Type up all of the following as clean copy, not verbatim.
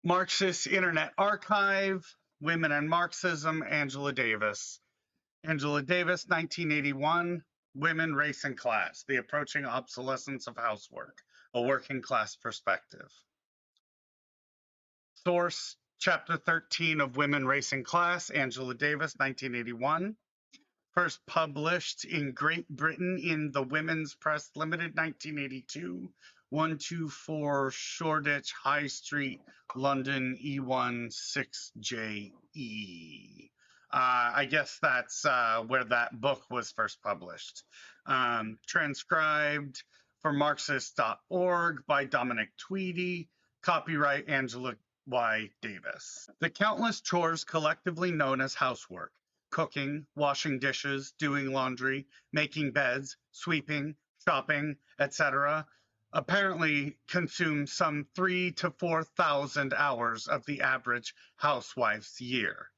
Marxist Internet Archive, Women and Marxism, Angela Davis. Angela Davis, 1981, Women, Race, and Class, The Approaching Obsolescence of Housework, A Working Class Perspective. Source, Chapter 13 of Women, Race, and Class, Angela Davis, 1981. First published in Great Britain in the Women's Press Limited, 1982, 124 Shoreditch High Street, London, E1 6JE. I guess that's where that book was first published. Transcribed for Marxist.org by Dominic Tweedy. Copyright Angela Y. Davis. The countless chores collectively known as housework, cooking, washing dishes, doing laundry, making beds, sweeping, shopping, etc., apparently consume some 3,000 to 4,000 hours of the average housewife's year.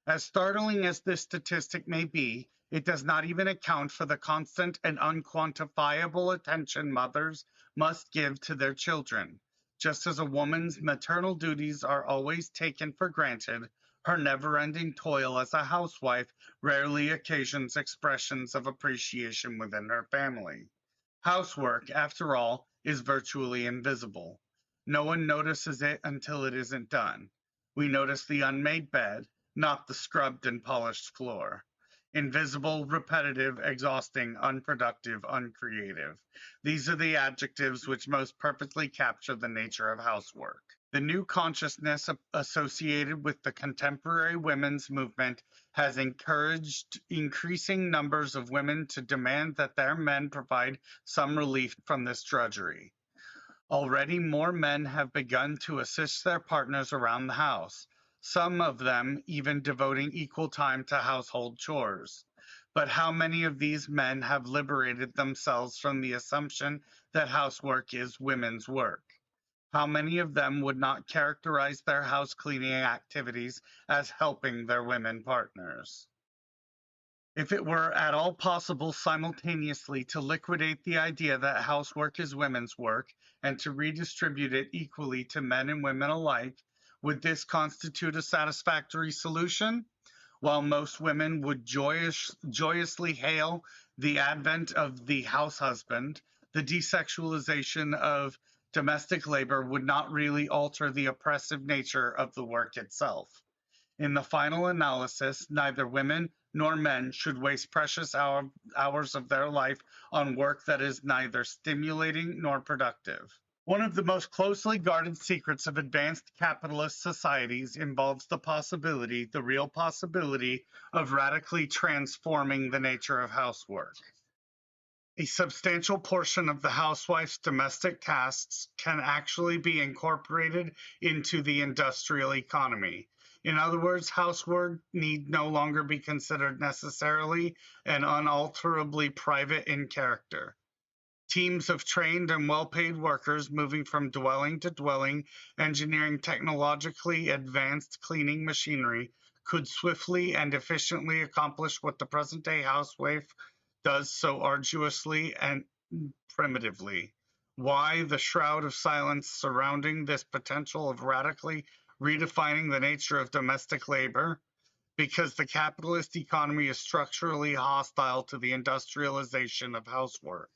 As startling as this statistic may be, it does not even account for the constant and unquantifiable attention mothers must give to their children. Just as a woman's maternal duties are always taken for granted, her never-ending toil as a housewife rarely occasions expressions of appreciation within her family. Housework, after all, is virtually invisible. No one notices it until it isn't done. We notice the unmade bed, not the scrubbed and polished floor. Invisible, repetitive, exhausting, unproductive, uncreative. These are the adjectives which most perfectly capture the nature of housework. The new consciousness associated with the contemporary women's movement has encouraged increasing numbers of women to demand that their men provide some relief from this drudgery. Already more men have begun to assist their partners around the house, some of them even devoting equal time to household chores. But how many of these men have liberated themselves from the assumption that housework is women's work? How many of them would not characterize their house cleaning activities as helping their women partners? If it were at all possible simultaneously to liquidate the idea that housework is women's work and to redistribute it equally to men and women alike, would this constitute a satisfactory solution? While most women would joyously hail the advent of the house husband, the desexualization of domestic labor would not really alter the oppressive nature of the work itself. In the final analysis, neither women nor men should waste precious hours of their life on work that is neither stimulating nor productive. One of the most closely guarded secrets of advanced capitalist societies involves the real possibility, of radically transforming the nature of housework. A substantial portion of the housewife's domestic tasks can actually be incorporated into the industrial economy. In other words, housework need no longer be considered necessarily and unalterably private in character. Teams of trained and well-paid workers moving from dwelling to dwelling, engineering technologically advanced cleaning machinery, could swiftly and efficiently accomplish what the present-day housewife does so arduously and primitively. Why the shroud of silence surrounding this potential of radically redefining the nature of domestic labor? Because the capitalist economy is structurally hostile to the industrialization of housework.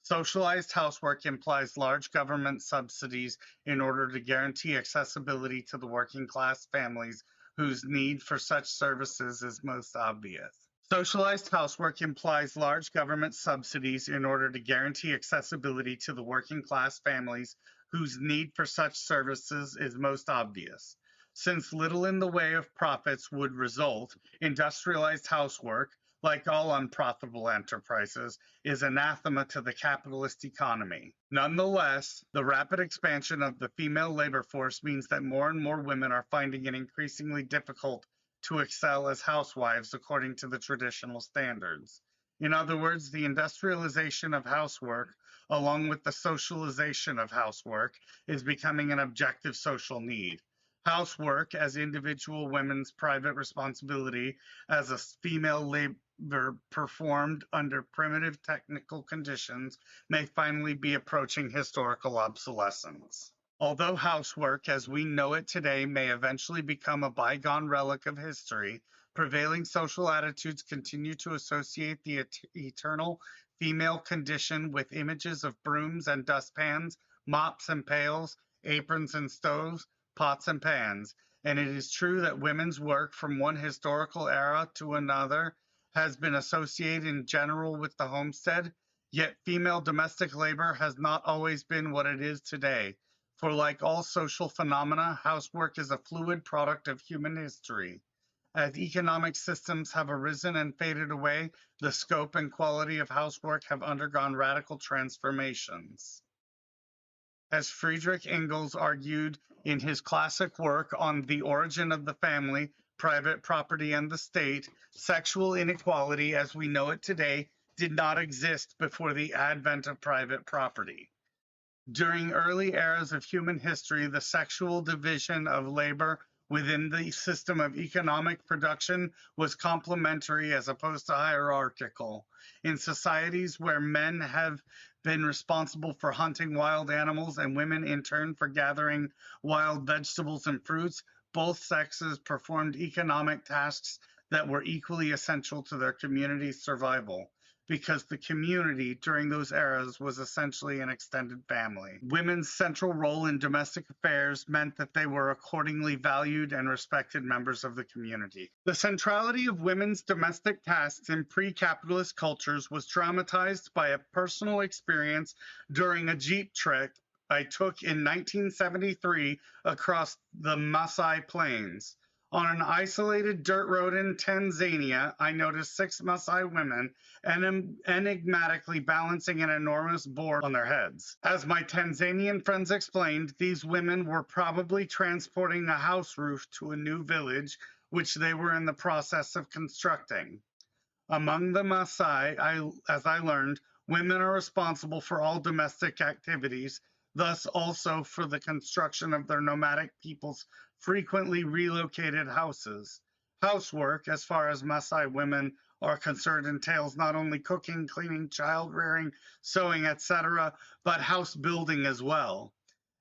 Socialized housework implies large government subsidies in order to guarantee accessibility to the working class families whose need for such services is most obvious. Socialized housework implies large government subsidies in order to guarantee accessibility to the working class families whose need for such services is most obvious. Since little in the way of profits would result, industrialized housework, like all unprofitable enterprises, is anathema to the capitalist economy. Nonetheless, the rapid expansion of the female labor force means that more and more women are finding it increasingly difficult to excel as housewives according to the traditional standards. In other words, the industrialization of housework, along with the socialization of housework, is becoming an objective social need. Housework, as individual women's private responsibility as a female labor performed under primitive technical conditions, may finally be approaching historical obsolescence. Although housework as we know it today may eventually become a bygone relic of history, prevailing social attitudes continue to associate the eternal female condition with images of brooms and dustpans, mops and pails, aprons and stoves, pots and pans. And it is true that women's work from one historical era to another has been associated in general with the homestead, yet female domestic labor has not always been what it is today. For like all social phenomena, housework is a fluid product of human history. As economic systems have arisen and faded away, the scope and quality of housework have undergone radical transformations. As Friedrich Engels argued in his classic work on the origin of the family, private property, and the state, sexual inequality as we know it today did not exist before the advent of private property. During early eras of human history, the sexual division of labor within the system of economic production was complementary as opposed to hierarchical. In societies where men have been responsible for hunting wild animals and women in turn for gathering wild vegetables and fruits, both sexes performed economic tasks that were equally essential to their community's survival, because the community during those eras was essentially an extended family. Women's central role in domestic affairs meant that they were accordingly valued and respected members of the community. The centrality of women's domestic tasks in pre-capitalist cultures was dramatized by a personal experience during a Jeep trip I took in 1973 across the Maasai Plains. On an isolated dirt road in Tanzania, I noticed 6 Maasai women enigmatically balancing an enormous board on their heads. As my Tanzanian friends explained, these women were probably transporting a house roof to a new village, which they were in the process of constructing. Among the Maasai, as I learned, women are responsible for all domestic activities, thus also for the construction of their nomadic people's frequently relocated houses. Housework, as far as Maasai women are concerned, entails not only cooking, cleaning, child rearing, sewing, etc., but house building as well.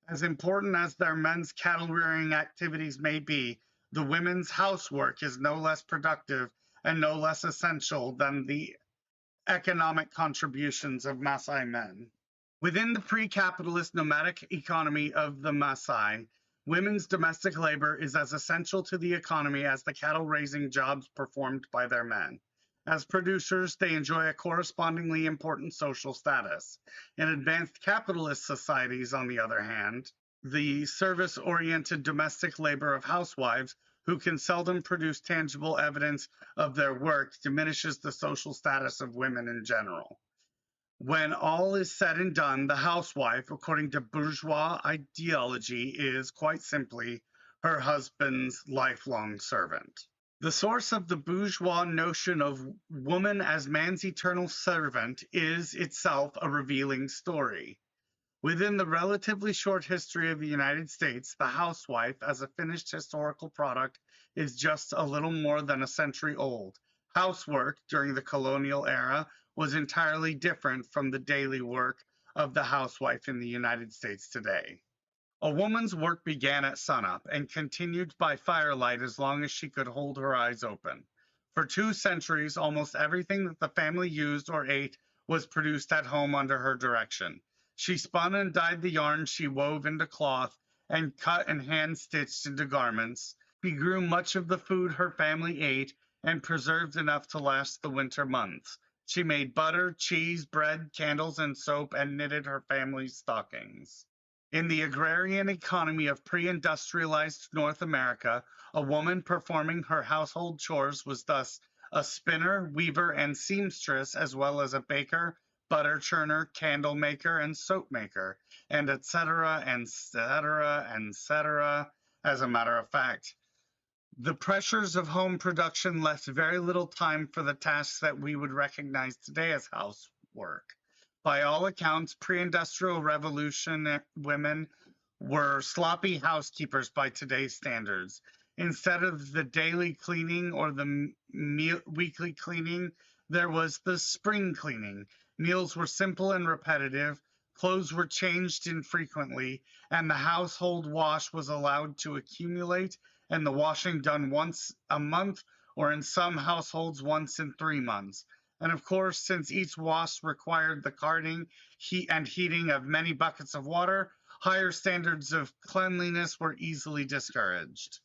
As important as their men's cattle rearing activities may be, the women's housework is no less productive and no less essential than the economic contributions of Maasai men. Within the pre-capitalist nomadic economy of the Maasai, women's domestic labor is as essential to the economy as the cattle raising jobs performed by their men. As producers, they enjoy a correspondingly important social status. In advanced capitalist societies, on the other hand, the service-oriented domestic labor of housewives, who can seldom produce tangible evidence of their work, diminishes the social status of women in general. When all is said and done, the housewife, according to bourgeois ideology, is quite simply her husband's lifelong servant. The source of the bourgeois notion of woman as man's eternal servant is itself a revealing story. Within the relatively short history of the United States, the housewife, as a finished historical product, is just a little more than a century old. Housework during the colonial era was entirely different from the daily work of the housewife in the United States today. A woman's work began at sunup and continued by firelight as long as she could hold her eyes open. For 2 centuries, almost everything that the family used or ate was produced at home under her direction. She spun and dyed the yarn she wove into cloth and cut and hand-stitched into garments. She grew much of the food her family ate and preserved enough to last the winter months. She made butter, cheese, bread, candles, and soap, and knitted her family's stockings. In the agrarian economy of pre-industrialized North America, a woman performing her household chores was thus a spinner, weaver, and seamstress, as well as a baker, butter churner, candle maker, and soap maker, and etc., etc., etc. As a matter of fact, the pressures of home production left very little time for the tasks that we would recognize today as housework. By all accounts, pre-industrial revolution women were sloppy housekeepers by today's standards. Instead of the daily cleaning or the weekly cleaning, there was the spring cleaning. Meals were simple and repetitive, Clothes were changed infrequently, and the household wash was allowed to accumulate, and the washing done once a month, or in some households, once in 3 months. And of course, since each wash required the carting, heat, and heating of many buckets of water, higher standards of cleanliness were easily discouraged.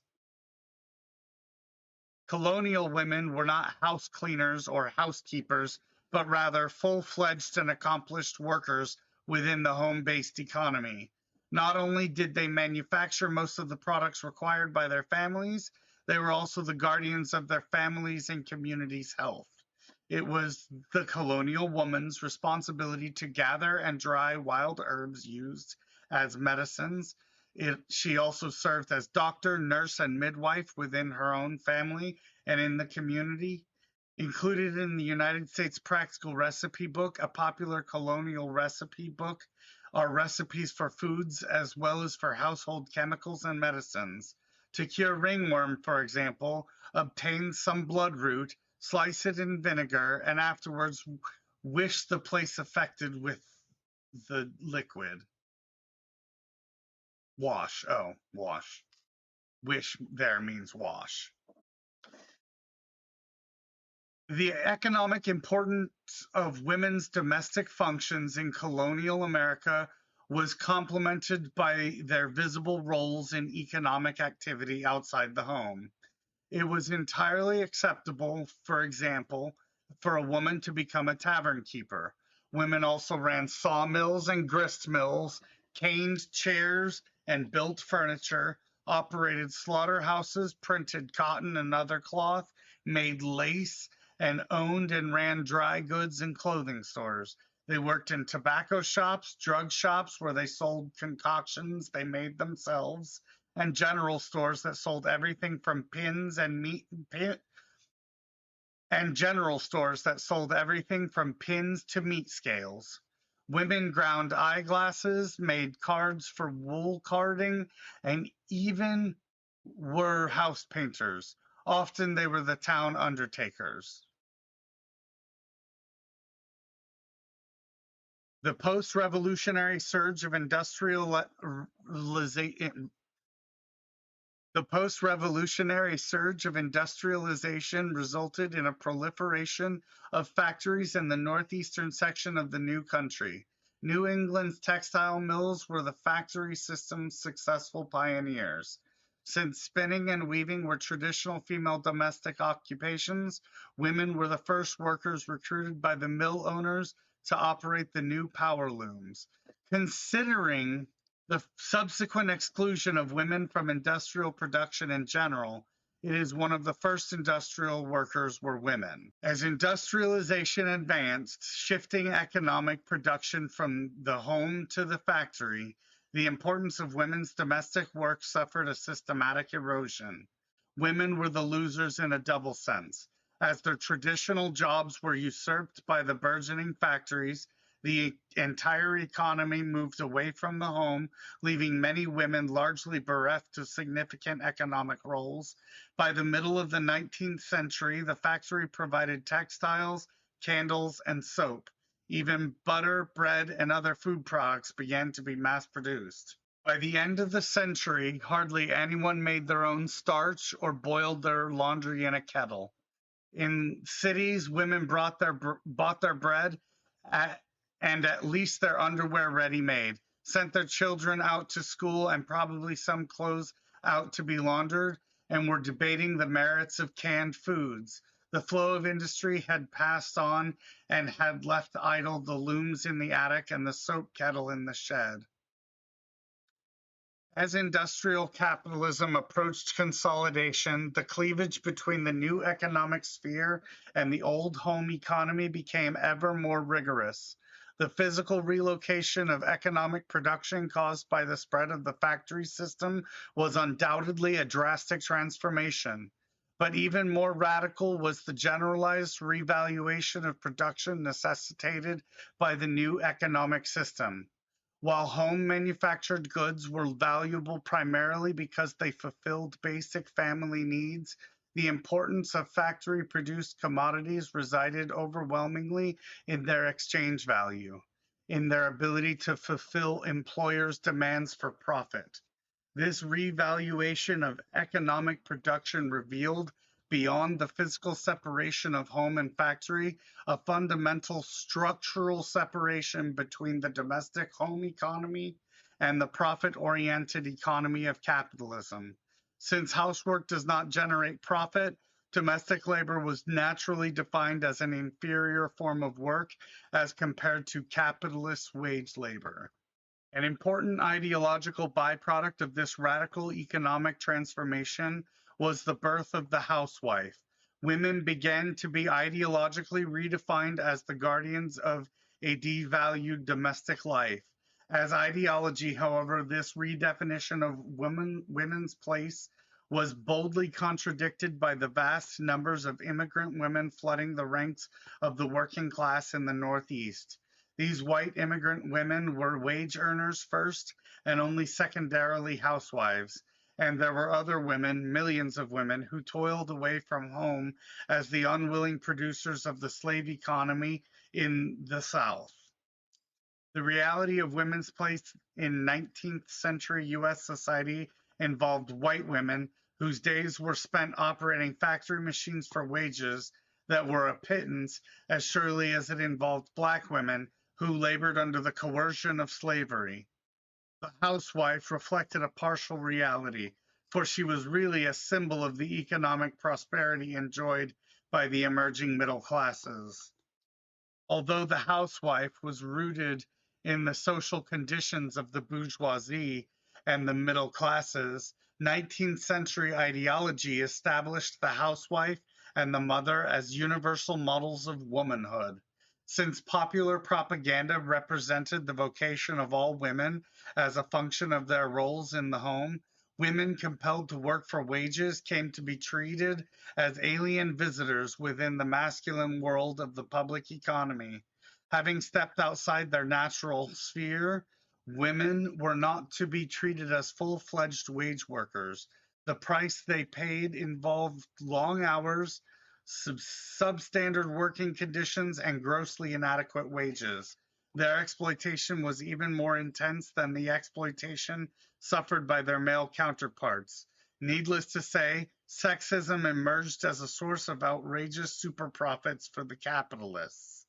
Colonial women were not house cleaners or housekeepers, but rather full-fledged and accomplished workers within the home-based economy. Not only did they manufacture most of the products required by their families, they were also the guardians of their families' and communities' health. It was the colonial woman's responsibility to gather and dry wild herbs used as medicines. She also served as doctor, nurse, and midwife within her own family and in the community. Included in the United States Practical Recipe Book, a popular colonial recipe book, are recipes for foods as well as for household chemicals and medicines. To cure ringworm, for example, obtain some bloodroot, slice it in vinegar, and afterwards wish the place affected with the liquid. Wash. Oh, wash. Wish there means wash. The economic importance of women's domestic functions in colonial America was complemented by their visible roles in economic activity outside the home. It was entirely acceptable, for example, for a woman to become a tavern keeper. Women also ran sawmills and grist mills, caned chairs and built furniture, operated slaughterhouses, printed cotton and other cloth, made lace, and owned and ran dry goods and clothing stores. They worked in tobacco shops, drug shops where they sold concoctions they made themselves, and general stores that sold everything from pins and meat and general stores that sold everything from pins to meat scales. Women ground eyeglasses, made cards for wool carding, and even were house painters. Often they were the town undertakers. The post-revolutionary surge of industrialization The post-revolutionary surge of industrialization resulted in a proliferation of factories in the northeastern section of the new country. New England's textile mills were the factory system's successful pioneers. Since spinning and weaving were traditional female domestic occupations, women were the first workers recruited by the mill owners to operate the new power looms. Considering the subsequent exclusion of women from industrial production in general, it is one of the first industrial workers were women. As industrialization advanced, shifting economic production from the home to the factory, the importance of women's domestic work suffered a systematic erosion. Women were the losers in a double sense. As their traditional jobs were usurped by the burgeoning factories, the entire economy moved away from the home, leaving many women largely bereft of significant economic roles. By the middle of the 19th century, the factory provided textiles, candles, and soap. Even butter, bread, and other food products began to be mass produced. By the end of the century, hardly anyone made their own starch or boiled their laundry in a kettle. In cities, women bought their bread at, and at least their underwear ready-made, sent their children out to school and probably some clothes out to be laundered, and were debating the merits of canned foods. The flow of industry had passed on and had left idle the looms in the attic and the soap kettle in the shed. As industrial capitalism approached consolidation, the cleavage between the new economic sphere and the old home economy became ever more rigorous. The physical relocation of economic production caused by the spread of the factory system was undoubtedly a drastic transformation. But even more radical was the generalized revaluation of production necessitated by the new economic system. While home manufactured goods were valuable primarily because they fulfilled basic family needs, the importance of factory produced commodities resided overwhelmingly in their exchange value. in their ability to fulfill employers' demands for profit. This revaluation of economic production revealed, beyond the physical separation of home and factory, a fundamental structural separation between the domestic home economy and the profit oriented economy of capitalism. Since housework does not generate profit, domestic labor was naturally defined as an inferior form of work as compared to capitalist wage labor. An important ideological byproduct of this radical economic transformation was the birth of the housewife. Women began to be ideologically redefined as the guardians of a devalued domestic life. As ideology, however, this redefinition of women's place was boldly contradicted by the vast numbers of immigrant women flooding the ranks of the working class in the Northeast. These white immigrant women were wage earners first and only secondarily housewives. And there were other women, millions of women, who toiled away from home as the unwilling producers of the slave economy in the South. The reality of women's place in 19th century US society involved white women whose days were spent operating factory machines for wages that were a pittance as surely as it involved black women who labored under the coercion of slavery. The housewife reflected a partial reality, for she was really a symbol of the economic prosperity enjoyed by the emerging middle classes. Although the housewife was rooted in the social conditions of the bourgeoisie and the middle classes, 19th century ideology established the housewife and the mother as universal models of womanhood. Since popular propaganda represented the vocation of all women as a function of their roles in the home, women compelled to work for wages came to be treated as alien visitors within the masculine world of the public economy. Having stepped outside their natural sphere, women were not to be treated as full-fledged wage workers. The price they paid involved long hours, substandard working conditions, and grossly inadequate wages. Their exploitation was even more intense than the exploitation suffered by their male counterparts. Needless to say, sexism emerged as a source of outrageous super profits for the capitalists.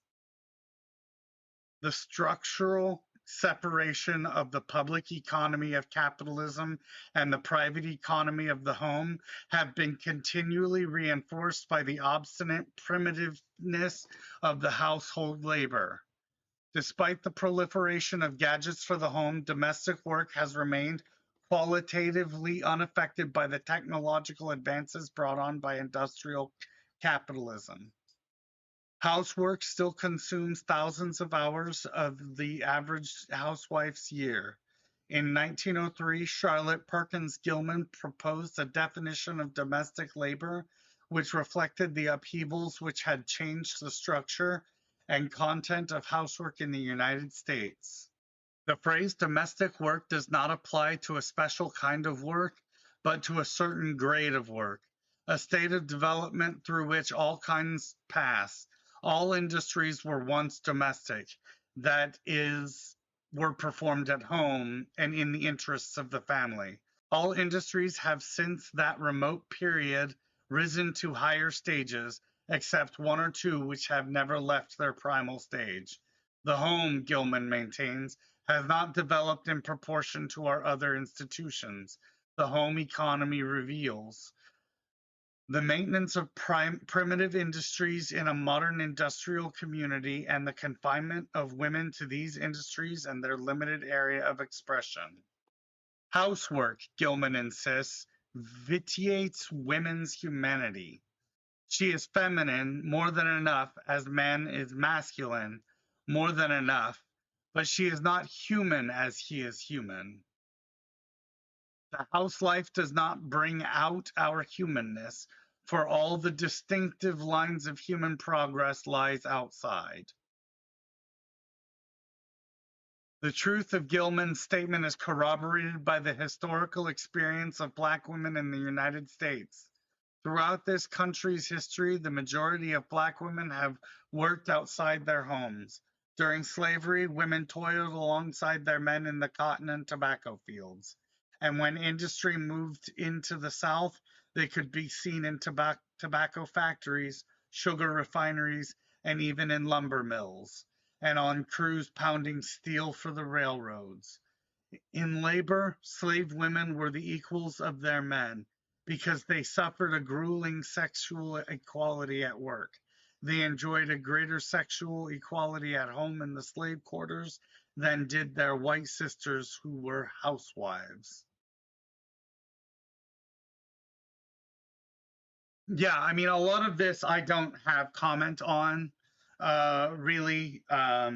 The structural separation of the public economy of capitalism and the private economy of the home have been continually reinforced by the obstinate primitiveness of the household labor. Despite the proliferation of gadgets for the home, domestic work has remained qualitatively unaffected by the technological advances brought on by industrial capitalism. Housework still consumes thousands of hours of the average housewife's year. In 1903, Charlotte Perkins Gilman proposed a definition of domestic labor which reflected the upheavals which had changed the structure and content of housework in the United States. The phrase domestic work does not apply to a special kind of work, but to a certain grade of work, a state of development through which all kinds pass. All industries were once domestic, that is, were performed at home and in the interests of the family. All industries have since that remote period risen to higher stages, except one or two which have never left their primal stage. The home, Gilman maintains, has not developed in proportion to our other institutions. The home economy reveals the maintenance of primitive industries in a modern industrial community and the confinement of women to these industries and their limited area of expression. Housework, Gilman insists, vitiates women's humanity. She is feminine more than enough as man is masculine more than enough, but she is not human as he is human. The house life does not bring out our humanness, for all the distinctive lines of human progress lies outside. The truth of Gilman's statement is corroborated by the historical experience of Black women in the United States. Throughout this country's history, the majority of Black women have worked outside their homes. During slavery, women toiled alongside their men in the cotton and tobacco fields. And when industry moved into the South, they could be seen in tobacco factories, sugar refineries, and even in lumber mills, and on crews pounding steel for the railroads. In labor, slave women were the equals of their men because they suffered a grueling sexual equality at work. They enjoyed a greater sexual equality at home in the slave quarters than did their white sisters who were housewives. Yeah, I mean, a lot of this I don't have comment on, really. Uh,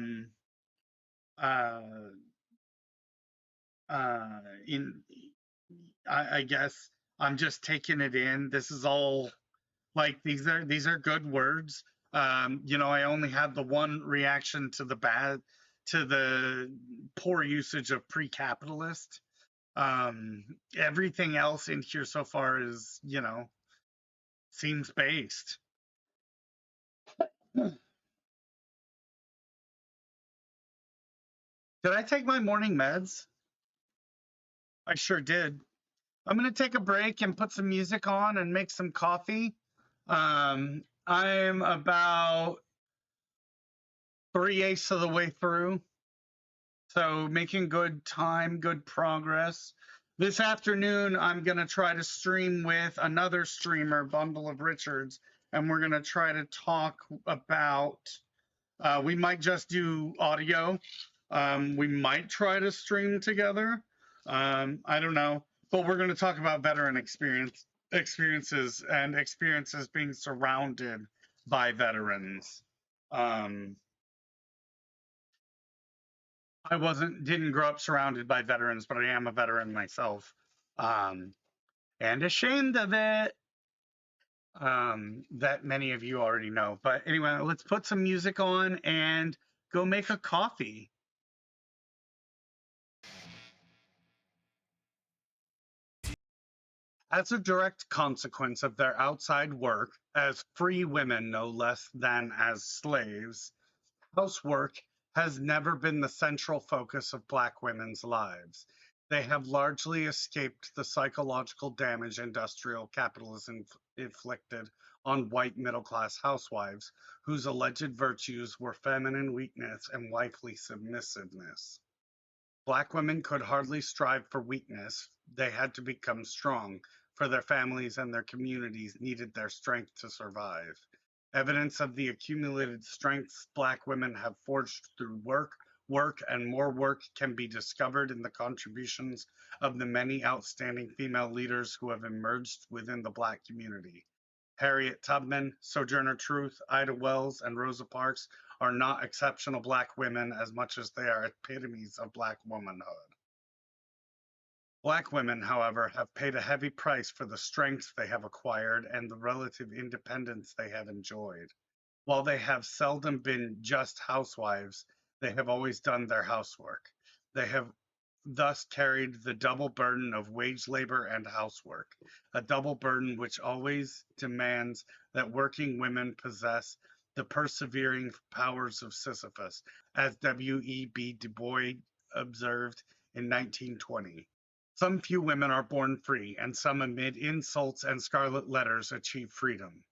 in I guess I'm just taking it in. This is all like these are good words. I only had the one reaction to the poor usage of pre-capitalist. Everything else in here so far is, seems based. Did I take my morning meds? I sure did. I'm gonna take a break and put some music on and make some coffee. I'm about 3/8 of the way through. So making good time, good progress. This afternoon, I'm going to try to stream with another streamer, Bundle of Richards, and we're going to try to talk about, we might just do audio. We might try to stream together. I don't know. But we're going to talk about veteran experiences and experiences being surrounded by veterans. Um, I didn't grow up surrounded by veterans, but I am a veteran myself, um, and ashamed of it. That many of you already know. But anyway, let's put some music on and go make a coffee. As a direct consequence of their outside work, as free women no less than as slaves, housework has never been the central focus of Black women's lives. They have largely escaped the psychological damage industrial capitalism inflicted on white middle class housewives, whose alleged virtues were feminine weakness and wifely submissiveness. Black women could hardly strive for weakness, they had to become strong, for their families and their communities needed their strength to survive. Evidence of the accumulated strengths Black women have forged through work, and more work can be discovered in the contributions of the many outstanding female leaders who have emerged within the Black community. Harriet Tubman, Sojourner Truth, Ida Wells, and Rosa Parks are not exceptional Black women as much as they are epitomes of Black womanhood. Black women, however, have paid a heavy price for the strength they have acquired and the relative independence they have enjoyed. While they have seldom been just housewives, they have always done their housework. They have thus carried the double burden of wage labor and housework, a double burden which always demands that working women possess the persevering powers of Sisyphus, as W.E.B. Du Bois observed in 1920. Some few women are born free, and some amid insults and scarlet letters achieve freedom.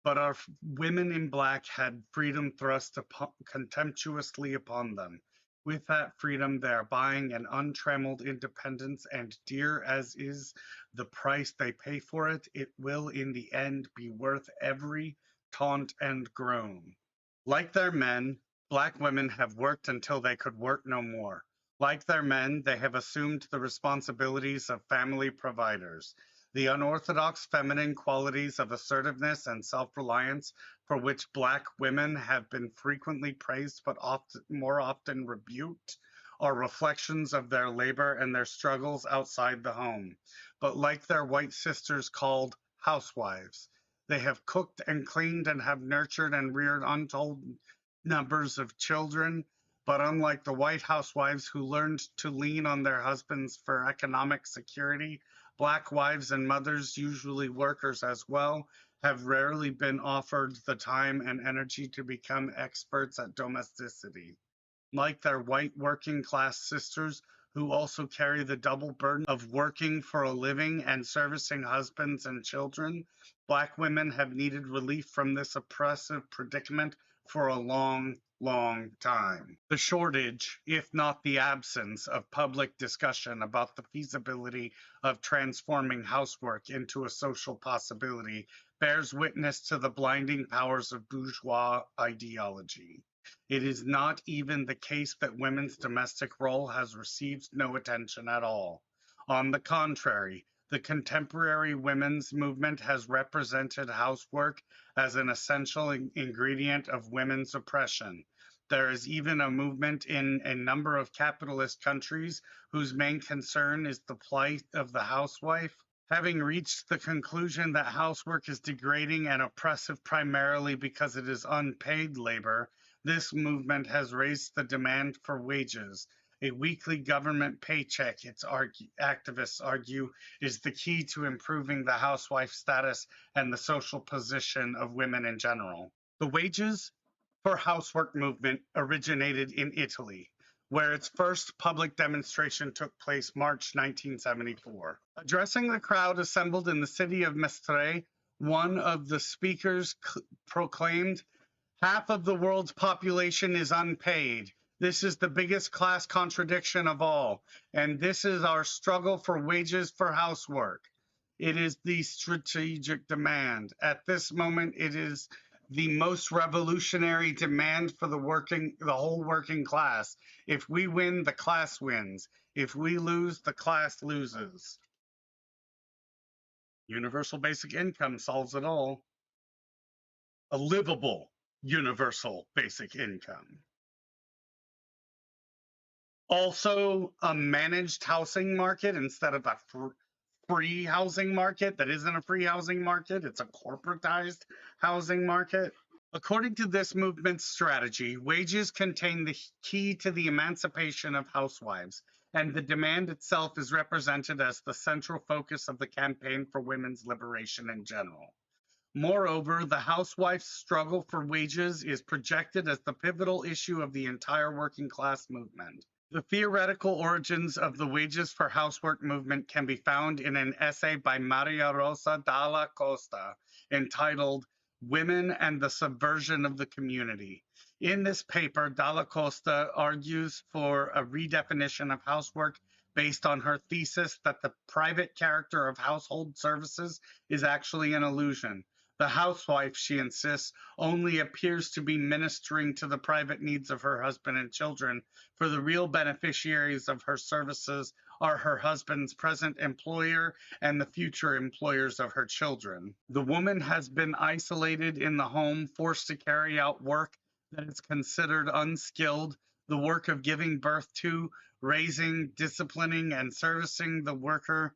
But our women in black had freedom thrust contemptuously upon them. With that freedom, they are buying an untrammeled independence, and dear as is the price they pay for it, it will in the end be worth every taunt and groan. Like their men, Black women have worked until they could work no more. Like their men, they have assumed the responsibilities of family providers. The unorthodox feminine qualities of assertiveness and self-reliance for which Black women have been frequently praised but more often rebuked are reflections of their labor and their struggles outside the home. But like their white sisters called housewives, they have cooked and cleaned and have nurtured and reared untold numbers of children. But unlike the white housewives who learned to lean on their husbands for economic security, Black wives and mothers, usually workers as well, have rarely been offered the time and energy to become experts at domesticity. Like their white working class sisters who also carry the double burden of working for a living and servicing husbands and children, Black women have needed relief from this oppressive predicament for a long, long time. The shortage, if not the absence, of public discussion about the feasibility of transforming housework into a social possibility bears witness to the blinding powers of bourgeois ideology. It is not even the case that women's domestic role has received no attention at all. On the contrary, the contemporary women's movement has represented housework as an essential ingredient of women's oppression. There is even a movement in a number of capitalist countries whose main concern is the plight of the housewife. Having reached the conclusion that housework is degrading and oppressive primarily because it is unpaid labor, this movement has raised the demand for wages. A weekly government paycheck, activists argue, is the key to improving the housewife status and the social position of women in general. The wages for housework movement originated in Italy, where its first public demonstration took place March 1974. Addressing the crowd assembled in the city of Mestre, one of the speakers proclaimed, "Half of the world's population is unpaid. This is the biggest class contradiction of all, and this is our struggle for wages for housework. It is the strategic demand. At this moment, it is the most revolutionary demand for the whole working class. If we win, the class wins. If we lose, the class loses." Universal basic income solves it all. A livable universal basic income. Also, a managed housing market instead of a free housing market that isn't a free housing market, it's a corporatized housing market. According to this movement's strategy, wages contain the key to the emancipation of housewives, and the demand itself is represented as the central focus of the campaign for women's liberation in general. Moreover, the housewife's struggle for wages is projected as the pivotal issue of the entire working class movement. The theoretical origins of the wages for housework movement can be found in an essay by Maria Rosa Dalla Costa entitled "Women and the Subversion of the Community." In this paper, Dalla Costa argues for a redefinition of housework based on her thesis that the private character of household services is actually an illusion. The housewife, she insists, only appears to be ministering to the private needs of her husband and children, for the real beneficiaries of her services are her husband's present employer and the future employers of her children. The woman has been isolated in the home, forced to carry out work that is considered unskilled, the work of giving birth to, raising, disciplining, and servicing the worker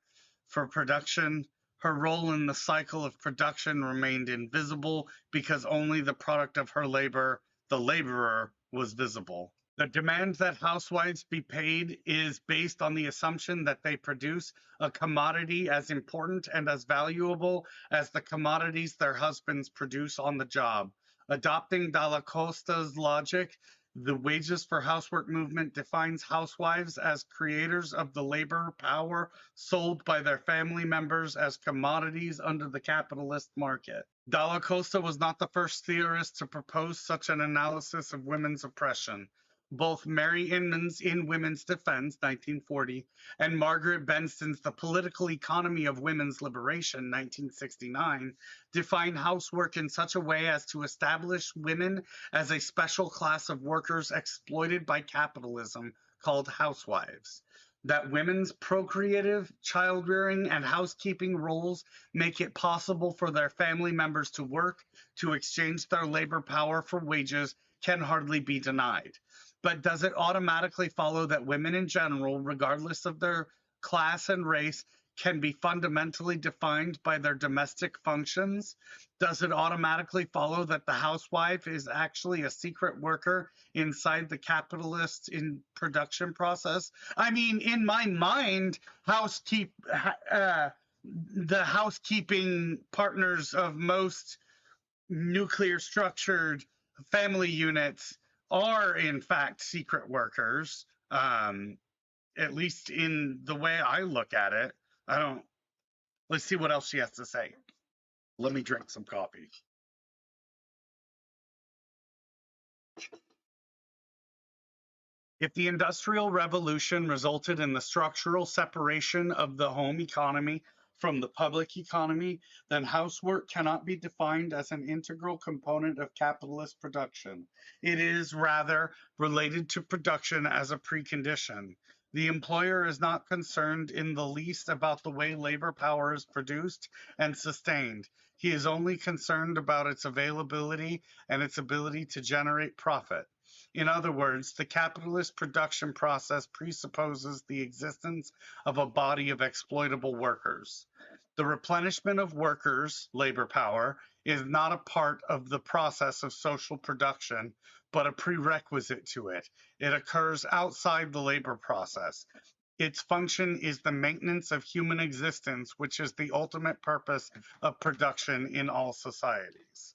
for production. Her role in the cycle of production remained invisible because only the product of her labor, the laborer, was visible. The demand that housewives be paid is based on the assumption that they produce a commodity as important and as valuable as the commodities their husbands produce on the job. Adopting Dalla Costa's logic, the wages for housework movement defines housewives as creators of the labor power sold by their family members as commodities under the capitalist market. Dalla Costa was not the first theorist to propose such an analysis of women's oppression. Both Mary Inman's In Women's Defense, 1940, and Margaret Benston's The Political Economy of Women's Liberation, 1969, define housework in such a way as to establish women as a special class of workers exploited by capitalism called housewives. That women's procreative, child-rearing, and housekeeping roles make it possible for their family members to work, to exchange their labor power for wages, can hardly be denied. But does it automatically follow that women in general, regardless of their class and race, can be fundamentally defined by their domestic functions? Does it automatically follow that the housewife is actually a secret worker inside the capitalist in production process? I mean, in my mind, the housekeeping partners of most nuclear structured family units are in fact secret workers, at least in the way I look at it. I don't, let's see what else she has to say. Let me drink some coffee. If the Industrial Revolution resulted in the structural separation of the home economy from the public economy, then housework cannot be defined as an integral component of capitalist production. It is rather related to production as a precondition. The employer is not concerned in the least about the way labor power is produced and sustained. He is only concerned about its availability and its ability to generate profit. In other words, the capitalist production process presupposes the existence of a body of exploitable workers. The replenishment of workers' labor power is not a part of the process of social production, but a prerequisite to it. It occurs outside the labor process. Its function is the maintenance of human existence, which is the ultimate purpose of production in all societies.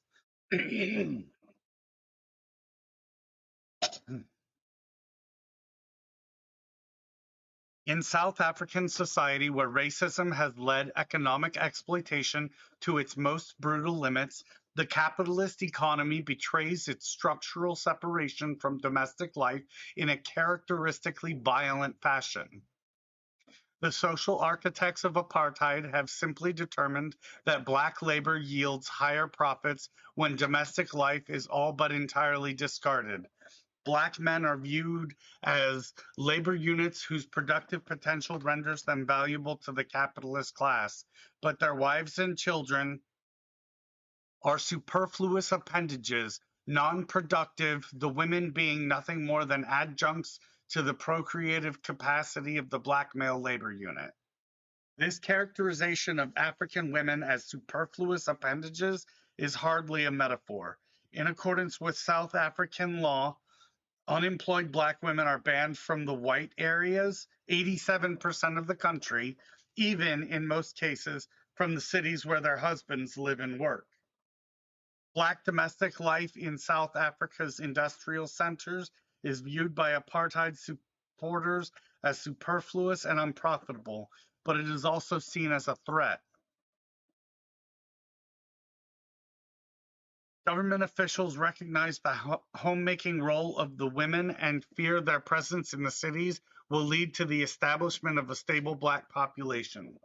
In South African society, where racism has led economic exploitation to its most brutal limits, the capitalist economy betrays its structural separation from domestic life in a characteristically violent fashion. The social architects of apartheid have simply determined that black labor yields higher profits when domestic life is all but entirely discarded. Black men are viewed as labor units whose productive potential renders them valuable to the capitalist class, but their wives and children are superfluous appendages, non-productive, the women being nothing more than adjuncts to the procreative capacity of the black male labor unit. This characterization of African women as superfluous appendages is hardly a metaphor. In accordance with South African law, unemployed black women are banned from the white areas, 87% of the country, even in most cases from the cities where their husbands live and work. Black domestic life in South Africa's industrial centers is viewed by apartheid supporters as superfluous and unprofitable, but it is also seen as a threat. Government officials recognize the homemaking role of the women and fear their presence in the cities will lead to the establishment of a stable black population.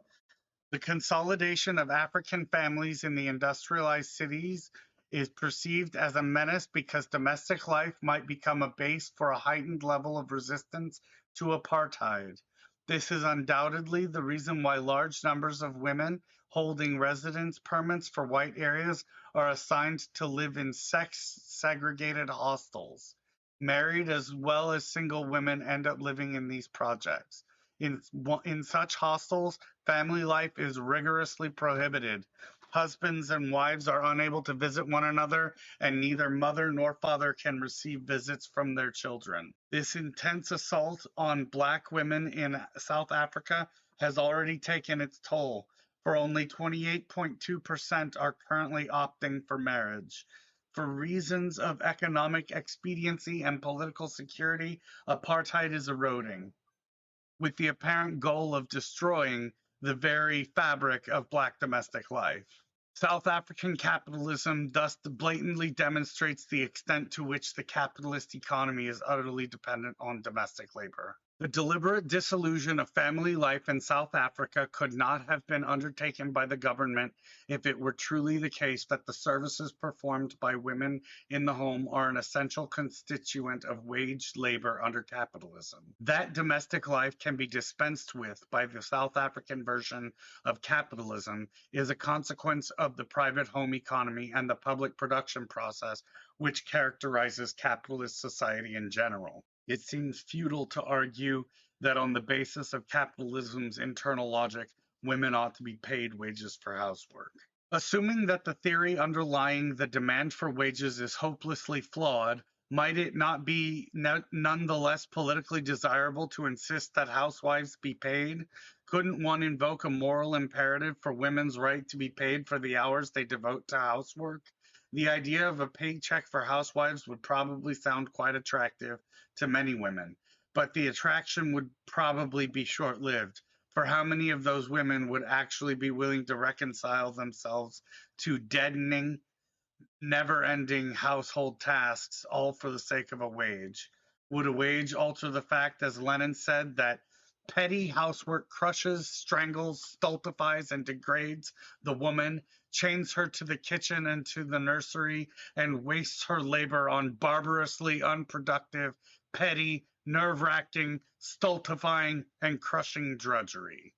The consolidation of African families in the industrialized cities is perceived as a menace because domestic life might become a base for a heightened level of resistance to apartheid. This is undoubtedly the reason why large numbers of women holding residence permits for white areas are assigned to live in sex-segregated hostels. Married as well as single women end up living in these projects. In such hostels, family life is rigorously prohibited. Husbands and wives are unable to visit one another, and neither mother nor father can receive visits from their children. This intense assault on Black women in South Africa has already taken its toll, for only 28.2% are currently opting for marriage. For reasons of economic expediency and political security, apartheid is eroding, with the apparent goal of destroying the very fabric of Black domestic life. South African capitalism thus blatantly demonstrates the extent to which the capitalist economy is utterly dependent on domestic labor. The deliberate dissolution of family life in South Africa could not have been undertaken by the government if it were truly the case that the services performed by women in the home are an essential constituent of wage labor under capitalism. That domestic life can be dispensed with by the South African version of capitalism is a consequence of the private home economy and the public production process which characterizes capitalist society in general. It seems futile to argue that on the basis of capitalism's internal logic, women ought to be paid wages for housework. Assuming that the theory underlying the demand for wages is hopelessly flawed, might it not be nonetheless politically desirable to insist that housewives be paid? Couldn't one invoke a moral imperative for women's right to be paid for the hours they devote to housework? The idea of a paycheck for housewives would probably sound quite attractive to many women, but the attraction would probably be short lived. For how many of those women would actually be willing to reconcile themselves to deadening, never ending household tasks, all for the sake of a wage? Would a wage alter the fact, as Lenin said, that petty housework crushes, strangles, stultifies, and degrades the woman, chains her to the kitchen and to the nursery, and wastes her labor on barbarously unproductive, petty, nerve wracking, stultifying, and crushing drudgery?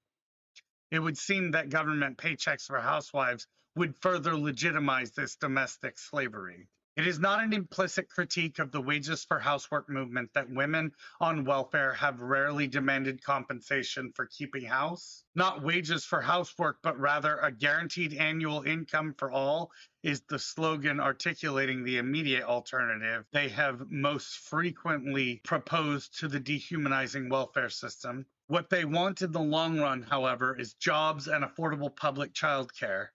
It would seem that government paychecks for housewives would further legitimize this domestic slavery. It is not an implicit critique of the wages for housework movement that women on welfare have rarely demanded compensation for keeping house. Not wages for housework, but rather a guaranteed annual income for all is the slogan articulating the immediate alternative they have most frequently proposed to the dehumanizing welfare system. What they want in the long run, however, is jobs and affordable public childcare.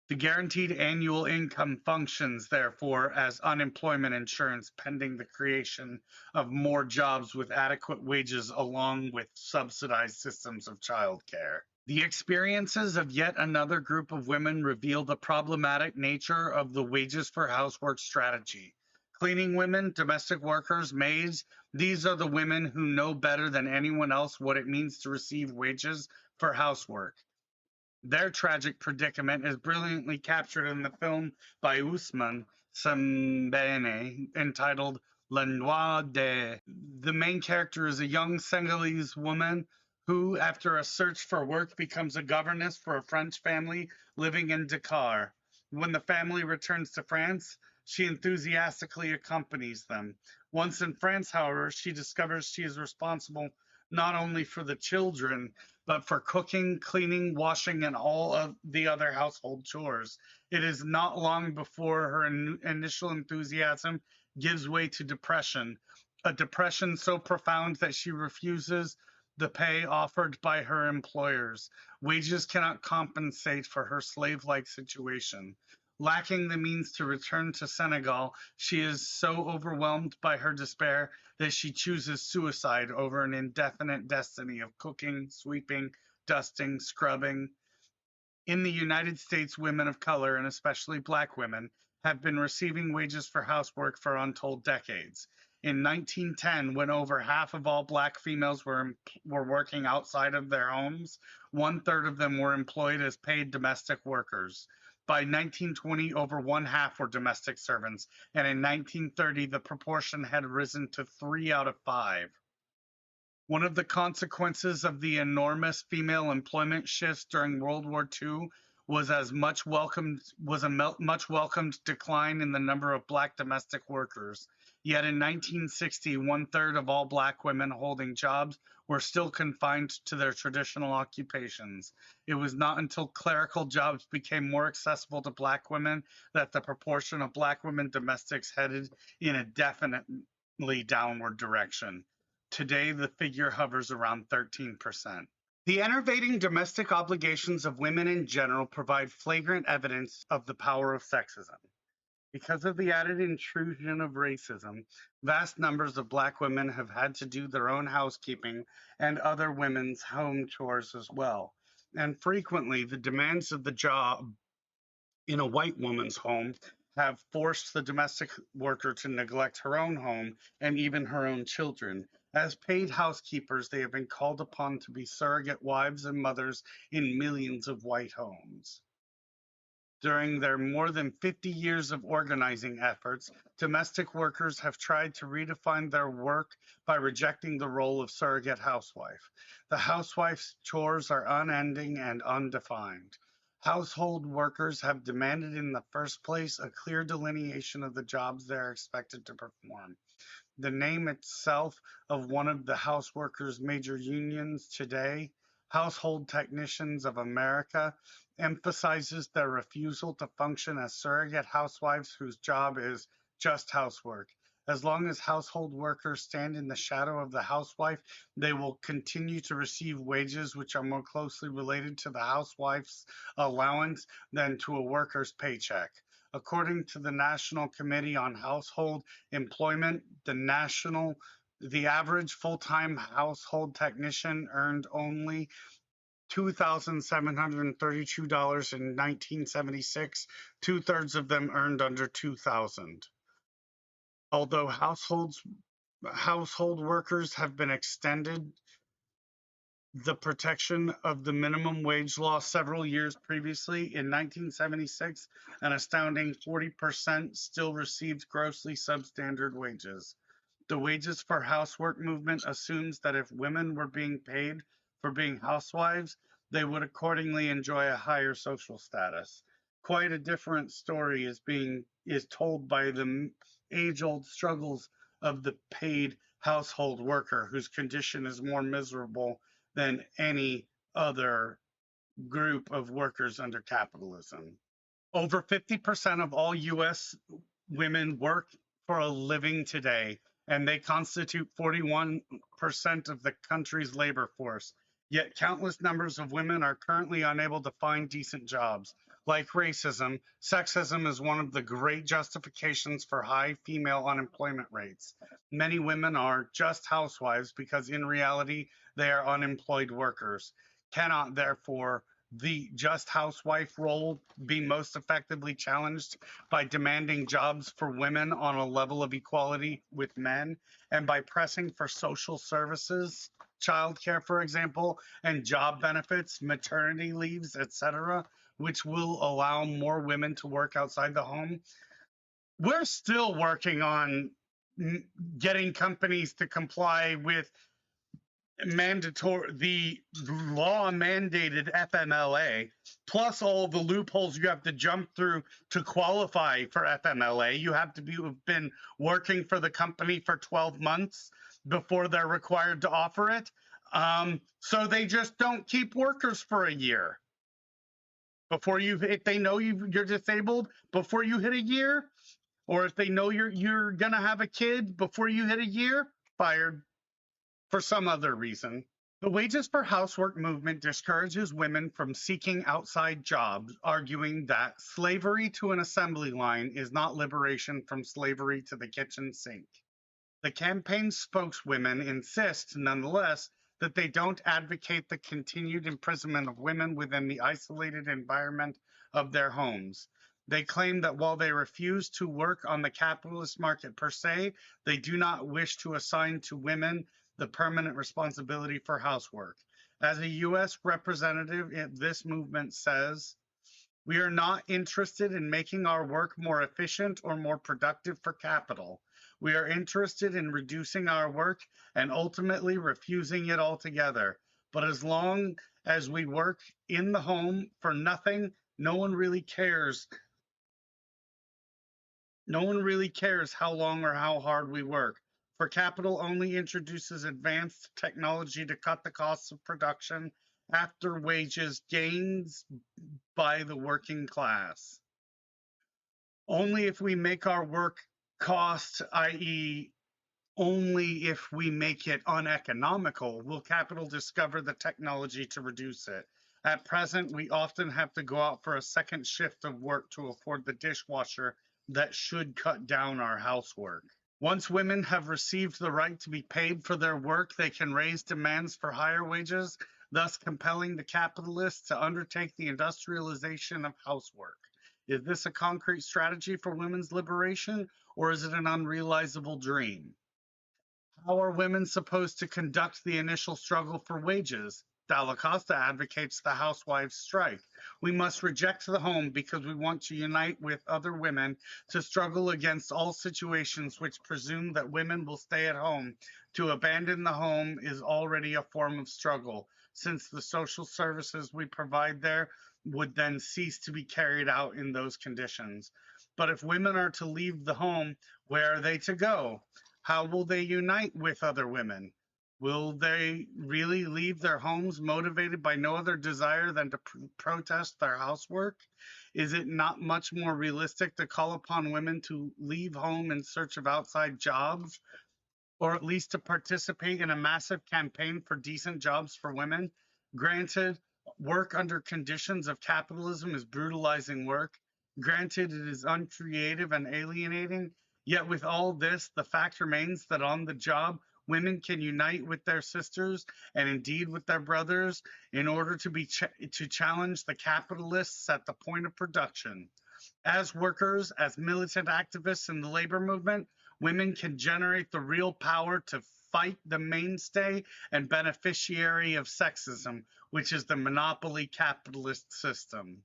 The guaranteed annual income functions, therefore, as unemployment insurance pending the creation of more jobs with adequate wages along with subsidized systems of childcare. The experiences of yet another group of women reveal the problematic nature of the wages for housework strategy. Cleaning women, domestic workers, maids, these are the women who know better than anyone else what it means to receive wages for housework. Their tragic predicament is brilliantly captured in the film by Usman Sembene entitled La Noix de. The main character is a young Senegalese woman who, after a search for work, becomes a governess for a French family living in Dakar. When the family returns to France, she enthusiastically accompanies them. Once in France, however, she discovers she is responsible not only for the children, but for cooking, cleaning, washing, and all of the other household chores. It is not long before her initial enthusiasm gives way to depression, a depression so profound that she refuses the pay offered by her employers. Wages cannot compensate for her slave like situation. Lacking the means to return to Senegal, she is so overwhelmed by her despair that she chooses suicide over an indefinite destiny of cooking, sweeping, dusting, scrubbing. In the United States, women of color, and especially Black women, have been receiving wages for housework for untold decades. In 1910, when over half of all Black females were working outside of their homes, one third of them were employed as paid domestic workers. By 1920, over one half were domestic servants, and in 1930, the proportion had risen to 3 out of 5. One of the consequences of the enormous female employment shifts during World War II was a much welcomed decline in the number of Black domestic workers. Yet in 1960, one third of all Black women holding jobs were still confined to their traditional occupations. It was not until clerical jobs became more accessible to Black women that the proportion of Black women domestics headed in a definitely downward direction. Today, the figure hovers around 13%. The enervating domestic obligations of women in general provide flagrant evidence of the power of sexism. Because of the added intrusion of racism, vast numbers of Black women have had to do their own housekeeping and other women's home chores as well. And frequently, the demands of the job in a white woman's home have forced the domestic worker to neglect her own home and even her own children. As paid housekeepers, they have been called upon to be surrogate wives and mothers in millions of white homes. During their more than 50 years of organizing efforts, domestic workers have tried to redefine their work by rejecting the role of surrogate housewife. The housewife's chores are unending and undefined. Household workers have demanded in the first place a clear delineation of the jobs they are expected to perform. The name itself of one of the house workers' major unions today, Household Technicians of America, emphasizes their refusal to function as surrogate housewives whose job is just housework. As long as household workers stand in the shadow of the housewife, they will continue to receive wages which are more closely related to the housewife's allowance than to a worker's paycheck. According to the National Committee on Household Employment, the average full-time household technician earned only $2,732 in 1976. Two-thirds of them earned under 2,000. Although household workers have been extended the protection of the minimum wage law several years previously. In 1976, an astounding 40% still received grossly substandard wages. The wages for housework movement assumes that if women were being paid for being housewives, they would accordingly enjoy a higher social status. Quite a different story is told by the age-old struggles of the paid household worker, whose condition is more miserable than any other group of workers under capitalism. Over 50% of all U.S. women work for a living today, and they constitute 41% of the country's labor force. Yet countless numbers of women are currently unable to find decent jobs. Like racism, sexism is one of the great justifications for high female unemployment rates. Many women are just housewives because in reality, they are unemployed workers. Cannot, therefore, the just housewife role be most effectively challenged by demanding jobs for women on a level of equality with men, and by pressing for social services, childcare, for example, and job benefits, maternity leaves, etc., which will allow more women to work outside the home? We're still working on getting companies to comply with the law mandated FMLA, plus all the loopholes you have to jump through to qualify for FMLA. You have to have been working for the company for 12 months before they're required to offer it. So they just don't keep workers for a year if they know you're disabled before you hit a year, or if they know you're gonna have a kid before you hit a year, fired for some other reason. The wages for housework movement discourages women from seeking outside jobs, arguing that slavery to an assembly line is not liberation from slavery to the kitchen sink. The campaign's spokeswomen insist, nonetheless, that they don't advocate the continued imprisonment of women within the isolated environment of their homes. They claim that while they refuse to work on the capitalist market per se, they do not wish to assign to women the permanent responsibility for housework. As a U.S. representative, this movement says, we are not interested in making our work more efficient or more productive for capital. We are interested in reducing our work and ultimately refusing it altogether. But as long as we work in the home for nothing, no one really cares. No one really cares how long or how hard we work. For capital only introduces advanced technology to cut the costs of production after wages gains by the working class. Only if we make our work cost, i.e., only if we make it uneconomical, will capital discover the technology to reduce it. At present, we often have to go out for a second shift of work to afford the dishwasher that should cut down our housework. Once women have received the right to be paid for their work, they can raise demands for higher wages, thus compelling the capitalists to undertake the industrialization of housework. Is this a concrete strategy for women's liberation, or is it an unrealizable dream? How are women supposed to conduct the initial struggle for wages? Dalla Costa advocates the housewives' strike. We must reject the home because we want to unite with other women to struggle against all situations which presume that women will stay at home. To abandon the home is already a form of struggle, since the social services we provide there would then cease to be carried out in those conditions. But if women are to leave the home, where are they to go? How will they unite with other women? Will they really leave their homes motivated by no other desire than to protest their housework? Is it not much more realistic to call upon women to leave home in search of outside jobs, or at least to participate in a massive campaign for decent jobs for women? Granted, work under conditions of capitalism is brutalizing work. Granted, it is uncreative and alienating, yet with all this, the fact remains that on the job, women can unite with their sisters and indeed with their brothers in order to challenge the capitalists at the point of production. As workers, as militant activists in the labor movement, women can generate the real power to fight the mainstay and beneficiary of sexism, which is the monopoly capitalist system.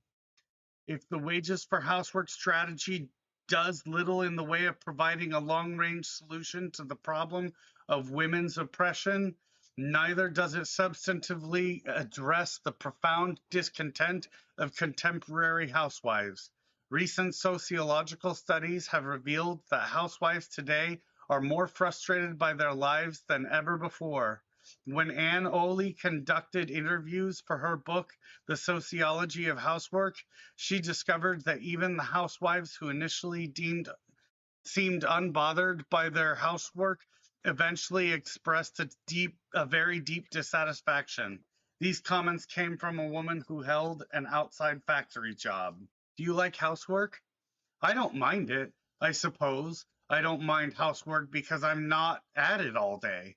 If the wages for housework strategy does little in the way of providing a long range solution to the problem of women's oppression, neither does it substantively address the profound discontent of contemporary housewives. Recent sociological studies have revealed that housewives today are more frustrated by their lives than ever before. When Anne Oley conducted interviews for her book, The Sociology of Housework, she discovered that even the housewives who initially seemed unbothered by their housework eventually expressed a very deep dissatisfaction. These comments came from a woman who held an outside factory job. Do you like housework? I don't mind it, I suppose. I don't mind housework because I'm not at it all day.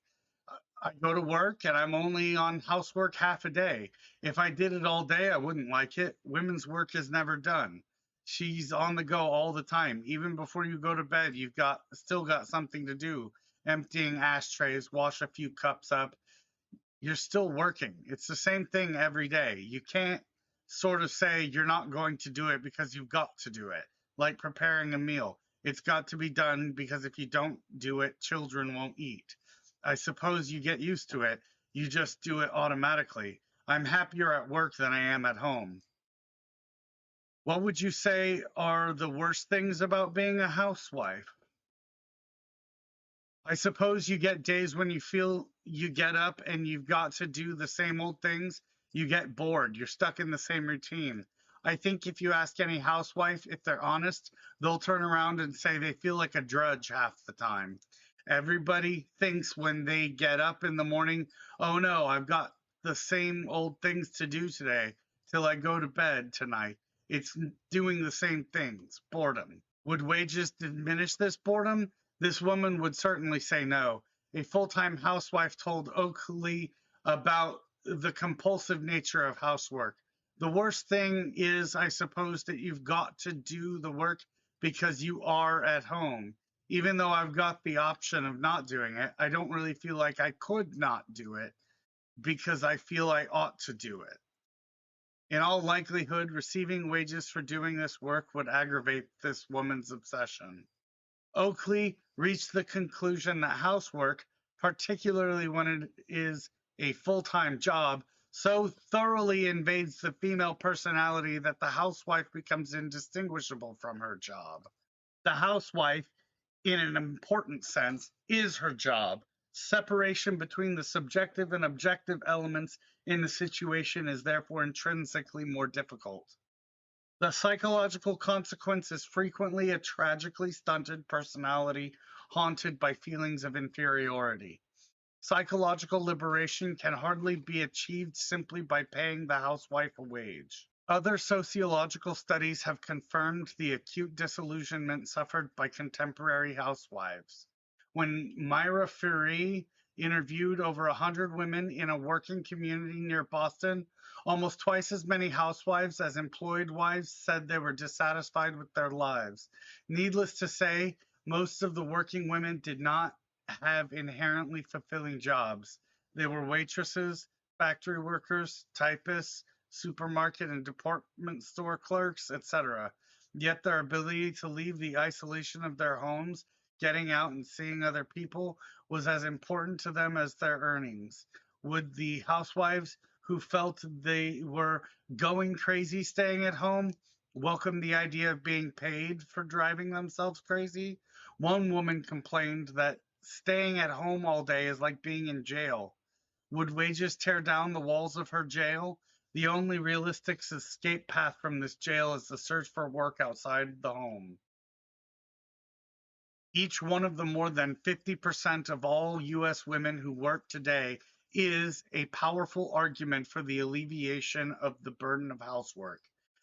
I go to work and I'm only on housework half a day. If I did it all day, I wouldn't like it. Women's work is never done. She's on the go all the time. Even before you go to bed, you've got still got something to do. Emptying ashtrays, wash a few cups up, you're still working. It's the same thing every day. You can't sort of say you're not going to do it because you've got to do it, like preparing a meal. It's got to be done because if you don't do it, children won't eat. I suppose you get used to it. You just do it automatically. I'm happier at work than I am at home. What would you say are the worst things about being a housewife? I suppose you get days when you feel you get up and you've got to do the same old things. You get bored. You're stuck in the same routine. I think if you ask any housewife if they're honest, they'll turn around and say they feel like a drudge half the time. Everybody thinks when they get up in the morning, oh no, I've got the same old things to do today till I go to bed tonight. It's doing the same things, boredom. Would wages diminish this boredom? This woman would certainly say no. A full time housewife told Oakley about the compulsive nature of housework. The worst thing is, I suppose, that you've got to do the work because you are at home. Even though I've got the option of not doing it, I don't really feel like I could not do it because I feel I ought to do it. In all likelihood, receiving wages for doing this work would aggravate this woman's obsession. Oakley reached the conclusion that housework, particularly when it is a full time job, so thoroughly invades the female personality that the housewife becomes indistinguishable from her job. The housewife, in an important sense, is her job. Separation between the subjective and objective elements in the situation is therefore intrinsically more difficult. The psychological consequence is frequently a tragically stunted personality haunted by feelings of inferiority. Psychological liberation can hardly be achieved simply by paying the housewife a wage. Other sociological studies have confirmed the acute disillusionment suffered by contemporary housewives. When Myra Fury interviewed over 100 women in a working community near Boston, almost twice as many housewives as employed wives said they were dissatisfied with their lives. Needless to say, most of the working women did not have inherently fulfilling jobs. They were waitresses, factory workers, typists, supermarket and department store clerks, etc. Yet their ability to leave the isolation of their homes, getting out and seeing other people, was as important to them as their earnings. Would the housewives who felt they were going crazy staying at home welcome the idea of being paid for driving themselves crazy? One woman complained that staying at home all day is like being in jail. Would wages tear down the walls of her jail? The only realistic escape path from this jail is the search for work outside the home. Each one of the more than 50% of all US women who work today is a powerful argument for the alleviation of the burden of housework.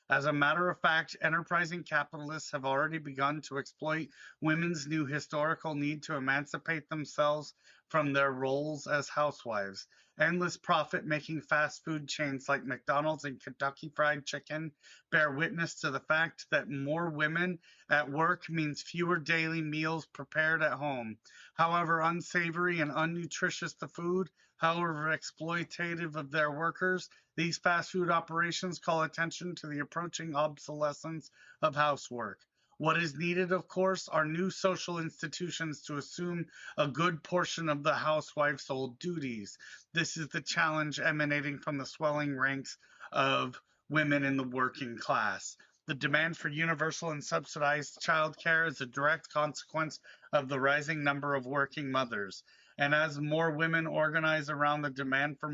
As a matter of fact, enterprising capitalists have already begun to exploit women's new historical need to emancipate themselves from their roles as housewives. Endless profit making fast food chains like McDonald's and Kentucky Fried Chicken bear witness to the fact that more women at work means fewer daily meals prepared at home. However unsavory and unnutritious the food, however exploitative of their workers, these fast food operations call attention to the approaching obsolescence of housework. What is needed, of course, are new social institutions to assume a good portion of the housewife's old duties. This is the challenge emanating from the swelling ranks of women in the working class. The demand for universal and subsidized childcare is a direct consequence of the rising number of working mothers. And as more women organize around the demand for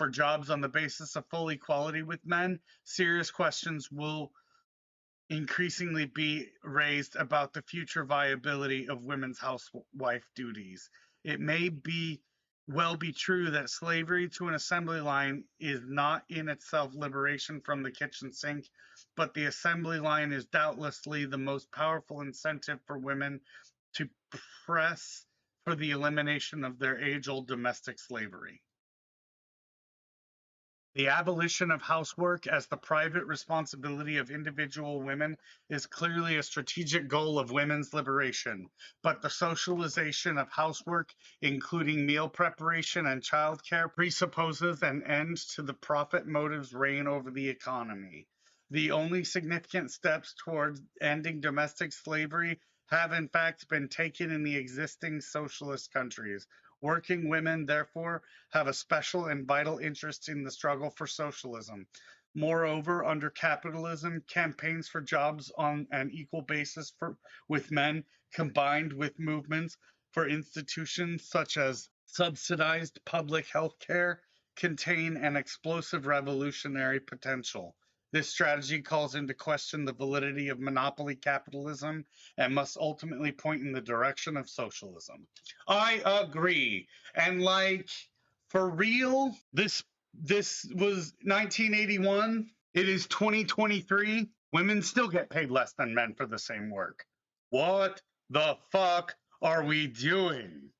jobs on the basis of full equality with men, serious questions will increasingly be raised about the future viability of women's housewife duties. It may be true that slavery to an assembly line is not in itself liberation from the kitchen sink, but the assembly line is doubtlessly the most powerful incentive for women to press for the elimination of their age-old domestic slavery. The abolition of housework as the private responsibility of individual women is clearly a strategic goal of women's liberation, but the socialization of housework, including meal preparation and childcare, presupposes an end to the profit motives reign over the economy. The only significant steps towards ending domestic slavery have in fact been taken in the existing socialist countries. Working women, therefore, have a special and vital interest in the struggle for socialism. Moreover, under capitalism, campaigns for jobs on an equal basis with men, combined with movements for institutions such as subsidized public health care, contain an explosive revolutionary potential. This strategy calls into question the validity of monopoly capitalism and must ultimately point in the direction of socialism. I agree. And for real, this was 1981. It is 2023. Women still get paid less than men for the same work. What the fuck are we doing?